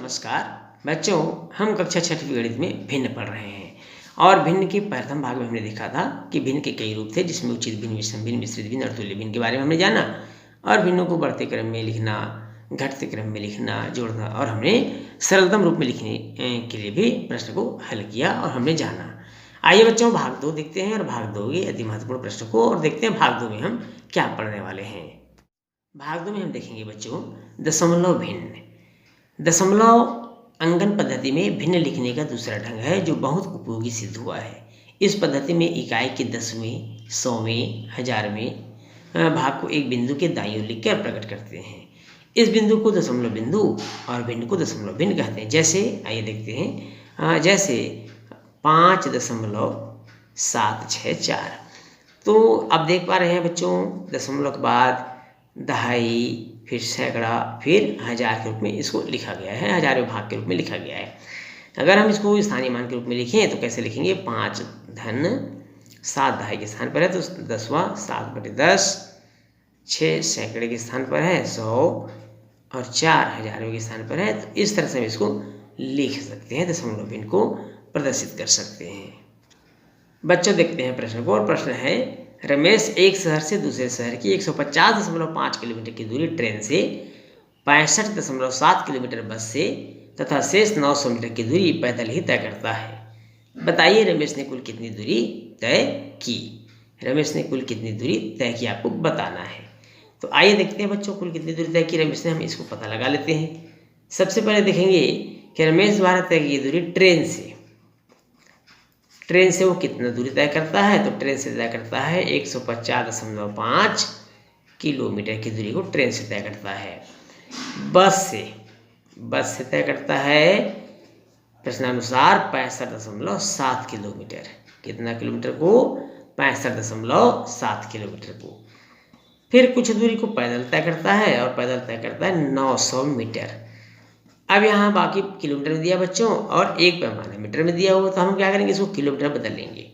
नमस्कार बच्चों, हम कक्षा छठी गणित में भिन्न पढ़ रहे हैं और भिन्न के प्रथम भाग में हमने देखा था कि भिन्न के कई रूप थे, जिसमें उचित भिन्न, विषम भिन्न, मिश्रित भिन्न और तुल्य भिन्न के बारे में हमने जाना और भिन्नों को बढ़ते क्रम में लिखना, घटते क्रम में लिखना, जोड़ना और हमने सरलतम रूप में लिखने के लिए भी प्रश्न को हल किया और हमने जाना। आइए बच्चों, भाग 2 देखते हैं और भाग 2 के अति महत्वपूर्ण प्रश्न को और देखते हैं भाग 2 में हम क्या पढ़ने वाले हैं। भाग 2 में हम देखेंगे बच्चों दशमलव भिन्न। दशमलव अंकन पद्धति में भिन्न लिखने का दूसरा ढंग है जो बहुत उपयोगी सिद्ध हुआ है। इस पद्धति में इकाई के 10वें, 100वें, 1000वें भाग को एक बिंदु के दाईं ओर लिखकर प्रकट करते हैं। इस बिंदु को दशमलव बिंदु और भिन्न को दशमलव भिन्न कहते हैं। जैसे आइए देखते हैं, जैसे 5.764। तो अब देख पा रहे हैं बच्चों, दशमलव के बाद दहाई, फिर सैकड़ा, फिर 1000 के रूप में इसको लिखा गया है, 1000वें भाग के रूप में लिखा गया है। अगर हम इसको स्थानीय मान के रूप में लिखें तो कैसे लिखेंगे, 5 धन 7 दहाई के स्थान पर है तो 10वां 7/10, 6 सैकड़े के स्थान पर है 100 और 4 1000वें के स्थान पर है। तो इस तरह से हम इसको लिख सकते हैं, दशमलव भिन्न को प्रदर्शित कर सकते हैं। बच्चों देखते हैं प्रश्न को, और प्रश्न है रमेश एक शहर से दूसरे शहर की 150.5 किलोमीटर की दूरी ट्रेन से, 65.7 किलोमीटर बस से तथा शेष 900 मीटर की दूरी पैदल ही तय करता है। बताइए रमेश ने कुल कितनी दूरी तय की। रमेश ने कुल कितनी दूरी तय की आपको बताना है। तो आइए देखते हैं बच्चों, कुल कितनी दूरी तय की रमेश ने, हम इसको पता लगा लेते हैं। सबसे पहले देखेंगे कि रमेश द्वारा तय की दूरी ट्रेन से वो कितना दूरी तय करता है। तो ट्रेन से तय करता है 150.5 किलोमीटर की दूरी को ट्रेन से तय करता है। बस से तय करता है प्रश्नानुसार 65.7 किलोमीटर। कितना किलोमीटर को, 65.7 किलोमीटर को। फिर कुछ दूरी को पैदल तय करता है और पैदल तय करता है 900 मीटर। अब यहाँ बाकी किलोमीटर में दिया बच्चों और एक पैमाना मीटर में दिया हुआ, तो हम क्या करेंगे, इसको किलोमीटर बदल लेंगे।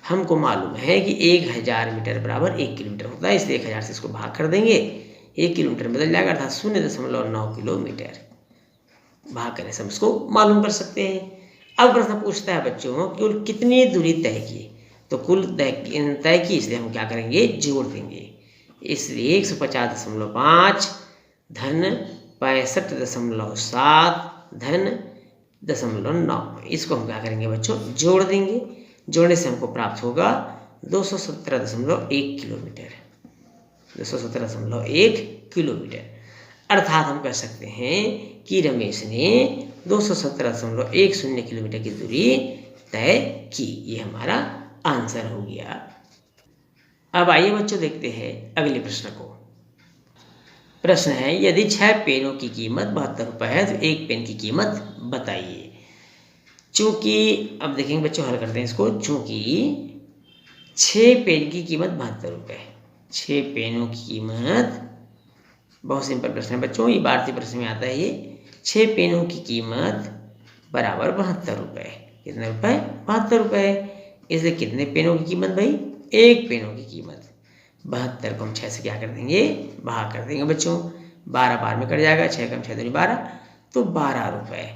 हमको मालूम है कि 1000 मीटर बराबर 1 किलोमीटर होता है, इसलिए 1000 से इसको भाग कर देंगे, 1 किलोमीटर बदल जाएगा अर्थात 0.9 किलोमीटर। भाग करने से हम इसको मालूम कर सकते हैं। अब प्रश्न पूछता है बच्चों कुल कितनी दूरी तय की। तो कुल तय की, इसलिए हम क्या करेंगे, जोड़ देंगे। इसलिए 150.5 धन 65.7 धन 0.9, इसको हम क्या करेंगे बच्चों, जोड़ देंगे। जोड़ने से हमको प्राप्त होगा 217.1 किलोमीटर। 217.1 किलोमीटर अर्थात हम कह सकते हैं कि रमेश ने 217.10 किलोमीटर की दूरी तय की। ये हमारा आंसर हो गया। अब आइए बच्चों देखते हैं अगले प्रश्न को। प्रश्न है यदि 6 पेनों की कीमत 72 रुपये है तो एक पेन की कीमत बताइए। चूँकि अब देखेंगे बच्चों, हल करते हैं इसको। चूँकि 6 पेन की कीमत 72 रुपये है, 6 पेनों की कीमत, बहुत सिंपल प्रश्न है बच्चों, ये भारतीय प्रश्न में आता है ये। 6 पेनों की कीमत बराबर 72 रुपये। कितने रुपये, 72 रुपये। इसलिए कितने पेनों की कीमत भाई, एक पेनों की कीमत। 72 को हम 6 से क्या कर देंगे, भाग कर देंगे बच्चों। 12 बार में कट जाएगा, 6 कम 6 दूनी 12, तो 12 रुपये।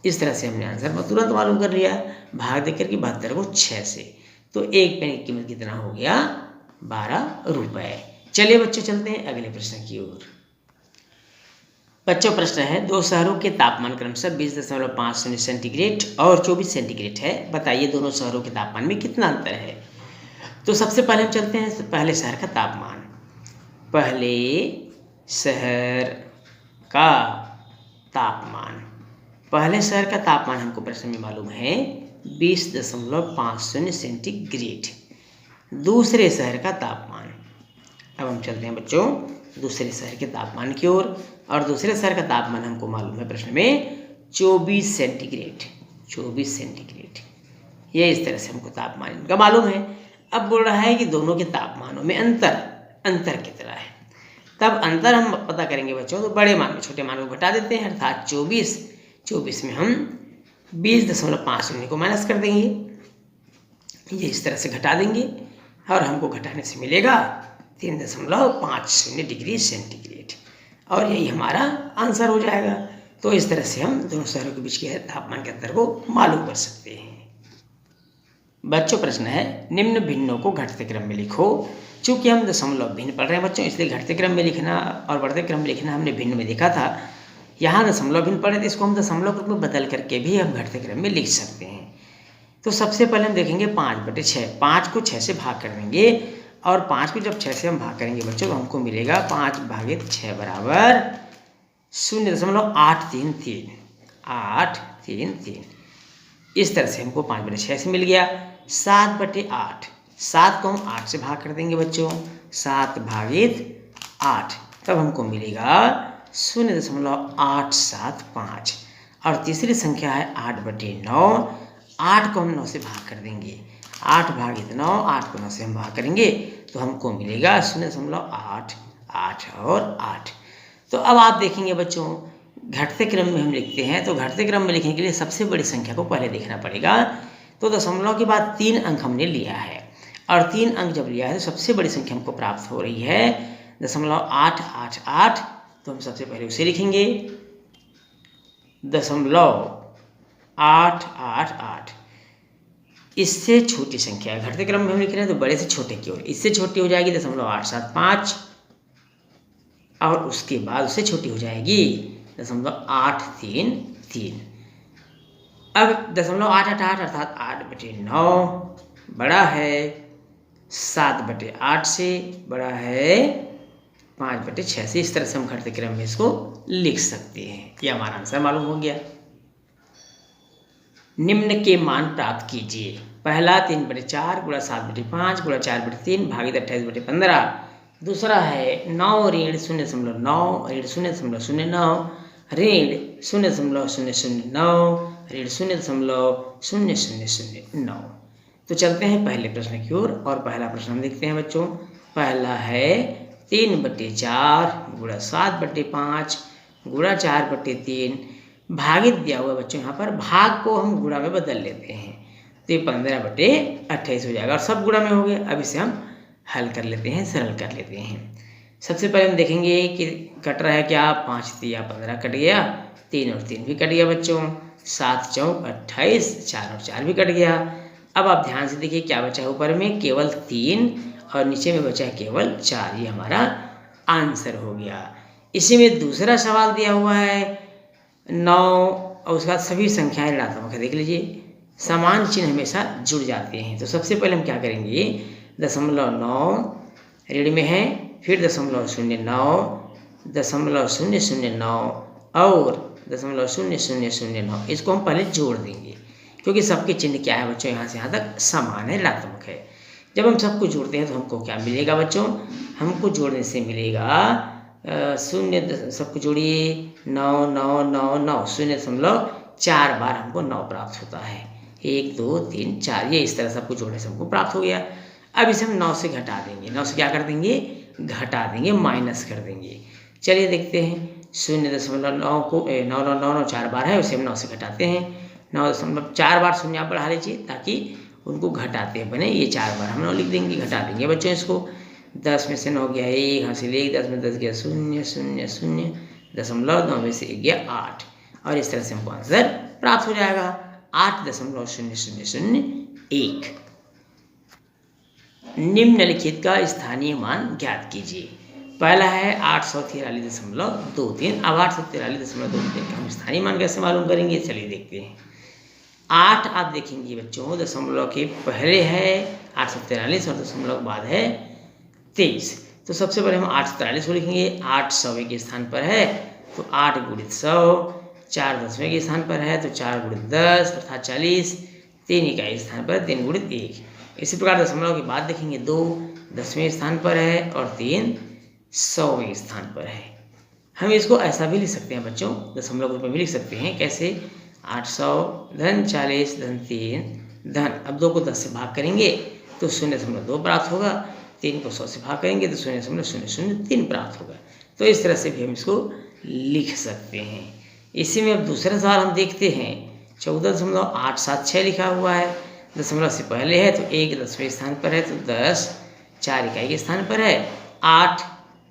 इस तरह से हमने आंसर तुरंत मालूम कर लिया, भाग देकर के 72 को 6 से। तो एक पेन की कीमत कितना हो गया, 12 रुपये। चलिए बच्चों चलते हैं अगले प्रश्न की ओर। बच्चों प्रश्न है दो शहरों के तापमान क्रमशः 20.50 सेंटीग्रेड और 24 सेंटीग्रेड है। बताइए दोनों शहरों के तापमान में कितना अंतर है। तो सबसे पहले हम चलते हैं पहले शहर का तापमान। पहले शहर का तापमान, पहले शहर का तापमान हमको प्रश्न में मालूम है 20.50 सेंटीग्रेड। दूसरे शहर का तापमान, अब हम चलते हैं बच्चों दूसरे शहर के तापमान की ओर, और दूसरे शहर का तापमान हमको मालूम है प्रश्न में 24 सेंटीग्रेड। 24 सेंटीग्रेड, ये इस तरह से हमको तापमान इनका मालूम है। अब बोल रहा है कि दोनों के तापमानों में अंतर कितना है। तब अंतर हम पता करेंगे बच्चों, तो बड़े मान में छोटे मान को घटा देते हैं, अर्थात 24 में हम 20.50 को माइनस कर देंगे। ये इस तरह से घटा देंगे और हमको घटाने से मिलेगा 3.50 डिग्री सेंटीग्रेड, और यही हमारा आंसर हो जाएगा। तो इस तरह से हम दोनों शहरों के बीच के तापमान के अंतर को मालूम कर सकते हैं। बच्चों प्रश्न है, निम्न भिन्नों को घटते क्रम में लिखो। चूंकि हम दशमलव भिन्न पढ़ रहे हैं बच्चों, इसलिए घटते क्रम में लिखना और बढ़ते क्रम में लिखना हमने भिन्न में देखा था। यहाँ दशमलव भिन्न पढ़े, तो इसको हम दशमलव रूप में बदल करके भी हम घटते क्रम में लिख सकते हैं। तो सबसे पहले हम देखेंगे 5/6। 5 को 6 से भाग कर देंगे, और 5 को जब 6 से हम भाग करेंगे बच्चों तो हमको मिलेगा 5/6 बराबर 0.833। 833 इस तरह से हमको 5/6 से मिल गया। 7/8, 7 को हम 8 से भाग कर देंगे बच्चों, 7/8, तब हमको मिलेगा 0.875। और तीसरी संख्या है 8/9। 8 को हम 9 से भाग कर देंगे, 8/9, 8 को 9 से हम भाग करेंगे तो हमको मिलेगा 0.8, 8 और 8। तो अब आप देखेंगे बच्चों, घटते क्रम में हम लिखते हैं, तो घटते क्रम में लिखने के लिए सबसे बड़ी संख्या को पहले देखना पड़ेगा। तो दशमलव के बाद 3 अंक हमने लिया है, और 3 अंक जब लिया है तो सबसे बड़ी संख्या हमको प्राप्त हो रही है 0.888। तो हम सबसे पहले उसे लिखेंगे 0.888। इससे छोटी संख्या घटते क्रम में हम लिख रहे हैं तो बड़े से छोटे की ओर, इससे छोटी हो जाएगी 0.875, और उसके बाद उससे छोटी हो जाएगी 0.833। अब 0.888 अर्थात 8/9 बड़ा है 7/8 से, बड़ा है 5/6 से। इस तरह से हम घटते क्रम में इसको लिख सकते हैं। यह हमारा आंसर मालूम हो गया। निम्न के मान प्राप्त कीजिए। पहला 3/4 गुणा 7/5 गुणा 4/3 भागित 28/15। दूसरा है 9 ऋण 0.9 ऋण 0.09 ऋण 0.009 ऋण 0.0009। तो चलते हैं पहले प्रश्न की ओर, और पहला प्रश्न हम देखते हैं बच्चों। पहला है 3/4 गुणा 7/5 गुणा 4/3 भागित दिया हुआ बच्चों, यहाँ पर भाग को हम गुणा में बदल लेते हैं तो ये 15/28 हो जाएगा, और सब गुणा में हो गया। अब इसे हम हल कर लेते हैं, सरल कर लेते हैं। सबसे पहले हम देखेंगे कि कट रहा है क्या। 5 3 15 कट गया, 3 और 3 भी कट गया बच्चों, 7 4 28, 4 और 4 भी कट गया। अब आप ध्यान से देखिए क्या बचा है, ऊपर में केवल 3 और नीचे में बचा है केवल 4। ये हमारा आंसर हो गया। इसी में दूसरा सवाल दिया हुआ है 9, और उसके बाद सभी संख्याएं ऋणात्मक है। देख लीजिए, समान चिन्ह हमेशा जुड़ जाते हैं। तो सबसे पहले हम क्या करेंगे, 0.9 ऋण में है, फिर 0.09, 0.009 और 0.0009, इसको हम पहले जोड़ देंगे, क्योंकि सबके चिन्ह क्या है बच्चों, यहाँ से यहाँ तक समान है, ऋणात्मक है। जब हम सबको जोड़ते हैं तो हमको क्या मिलेगा बच्चों, हमको जोड़ने से मिलेगा 0, सबको जोड़िए 9 9 9 9, 0.4 बार हमको 9 प्राप्त होता है। 1 2 3 4, ये इस तरह सबको जोड़ने से हमको प्राप्त हो गया। अब इसे हम 9 से घटा देंगे, 9 से क्या कर देंगे, घटा देंगे, माइनस कर देंगे। चलिए देखते हैं, 0.9 को 9 9 9 9 4 बार है, उसे हम 9 से घटाते हैं। 9.4 बार शून्य आप बढ़ा लीजिए ताकि उनको घटाते बने। ये 4 बार हम 9 लिख देंगे, घटा देंगे बच्चों इसको। 10 में से 9 गया 1, हासिल 1, 10 में 10 गया 0 0 0, 0.9 में से 1 गया 8, और इस तरह से हमको आंसर प्राप्त हो जाएगा 8.0001। निम्नलिखित का स्थानीय मान ज्ञात कीजिए। पहला है 843.23। अब 843.23 का हम स्थानीय मान कैसे मालूम करेंगे, चलिए देखते हैं। 8 आप देखेंगे बच्चों, दशमलव के पहले है 843 और दशमलव के बाद है 23। तो सबसे पहले हम 843 को लिखेंगे। 8 100वें के स्थान पर है तो 8 गुणित 100, 4 10वें के स्थान पर है तो 4 गुणित 10 अर्थात 40, 3 इकाई स्थान पर 3 गुणित 1। इसी प्रकार दशमलव के बाद देखेंगे 2 10वें स्थान पर है और 3 100वें स्थान पर है। हम इसको ऐसा भी लिख सकते हैं बच्चों, दशमलव के रूप में भी लिख सकते हैं। कैसे, 800 धन 40 धन 3 धन, अब 2 को 10 से भाग करेंगे तो 0.2 प्राप्त होगा, 3 को 100 से भाग करेंगे तो 0.003 प्राप्त होगा। तो इस तरह से भी हम इसको लिख सकते हैं। इसी में अब दूसरा सवाल हम देखते हैं। 14.876 लिखा हुआ है, दशमलव से पहले है तो 1 10वें स्थान पर है तो 10, 4 इकाई के स्थान पर है, 8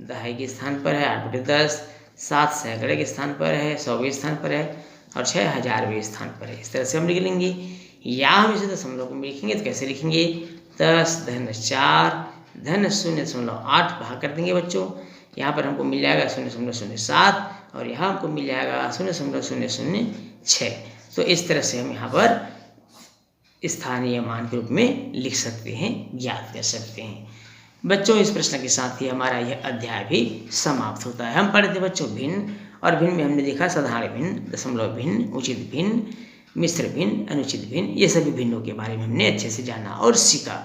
दहाई के स्थान पर है 8 बटे 10, 7 सैकड़े के स्थान पर है, 100वें स्थान पर है और 6 हज़ारवें स्थान पर है। इस तरह से हम लिख लेंगे। या हम इसे दशमलव में लिखेंगे तो कैसे लिखेंगे, 10 धन 4 धन 0.8 भाग कर देंगे बच्चों। यहाँ पर हमको मिल जाएगा 0.07 और यहाँ हमको मिल जाएगा 0.006। तो इस तरह से हम यहाँ पर स्थानीय मान के रूप में लिख सकते हैं, ज्ञात कर सकते हैं। बच्चों इस प्रश्न के साथ ही हमारा यह अध्याय भी समाप्त होता है। हम पढ़े थे बच्चों भिन्न, और भिन्न में हमने देखा साधारण भिन्न, दशमलव भिन्न, उचित भिन्न, मिश्र भिन्न, अनुचित भिन्न, ये सभी भिन्नों के बारे में हमने अच्छे से जाना और सीखा।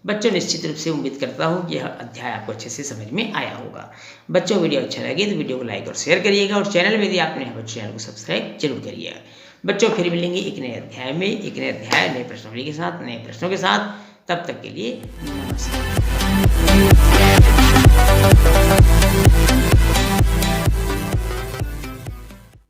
बच्चों निश्चित रूप से उम्मीद करता हूँ कि यह अध्याय आपको अच्छे से समझ में आया होगा। बच्चों वीडियो अच्छा लगे तो वीडियो को लाइक और शेयर करिएगा और चैनल में यदि आपने बच्चों चैनल को सब्सक्राइब जरूर करिएगा। बच्चों फिर मिलेंगे एक नए अध्याय में, एक नए अध्याय नए प्रश्नावली के साथ, नए प्रश्नों के साथ। तब तक के लिए नमस्कार।